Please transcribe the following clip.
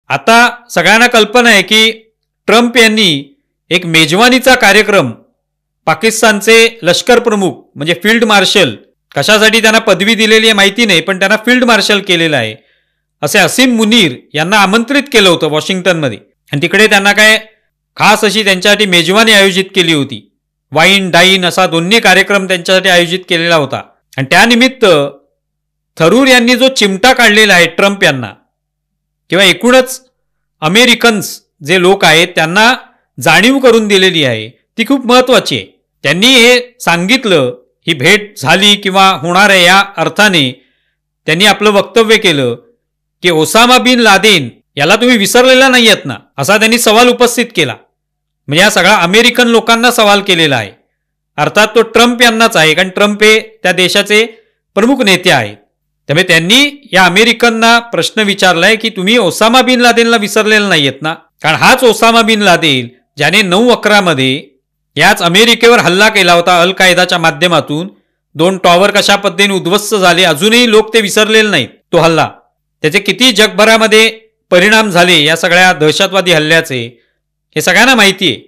आता सगळ्यांना कल्पना आहे की ट्रम्प यांनी एक मेजवानीचा कार्यक्रम पाकिस्तानचे लष्कर प्रमुख म्हणजे फील्ड मार्शल, कशासाठी त्यांना पदवी दिलेली आहे माहिती नाही, पण त्यांना फील्ड मार्शल केलेलं आहे, असे हसीम मुनीर यांना आमंत्रित केलं होतं वॉशिंग्टनमध्ये. आणि तिकडे त्यांना काय खास अशी त्यांच्यासाठी मेजवानी आयोजित केली होती. वाईन डाईन असा दोन्ही कार्यक्रम त्यांच्यासाठी आयोजित केलेला होता. आणि त्यानिमित्त थरूर यांनी जो चिमटा काढलेला आहे ट्रम्प यांना किंवा एकूणच अमेरिकन्स जे लोक आहेत त्यांना जाणीव करून दिलेली आहे, ती खूप महत्वाची आहे. त्यांनी हे सांगितलं, ही भेट झाली किंवा होणार आहे या अर्थाने त्यांनी आपलं वक्तव्य केलं की ओसामा बिन लादेन याला तुम्ही विसरलेला नाही आहेत ना, असा त्यांनी सवाल उपस्थित केला. म्हणजे या सगळ्या अमेरिकन लोकांना सवाल केलेला आहे. अर्थात तो ट्रम्प यांनाच आहे, कारण ट्रम्प हे त्या देशाचे प्रमुख नेते आहेत. त्यामुळे त्यांनी या अमेरिकनना प्रश्न विचारलाय की तुम्ही ओसामा बिन लादेनला विसरलेला नाही आहेत ना, कारण हाच ओसामा बिन लादेन ज्याने 9/11 मध्ये याच अमेरिकेवर हल्ला केला होता अल कायदाच्या माध्यमातून. 2 टॉवर कशा पद्धतीने उद्ध्वस्त झाले, अजूनही लोक ते विसरलेले नाहीत. तो हल्ला, त्याचे किती जगभरामध्ये परिणाम झाले या सगळ्या दहशतवादी हल्ल्याचे, हे सगळ्यांना माहिती आहे.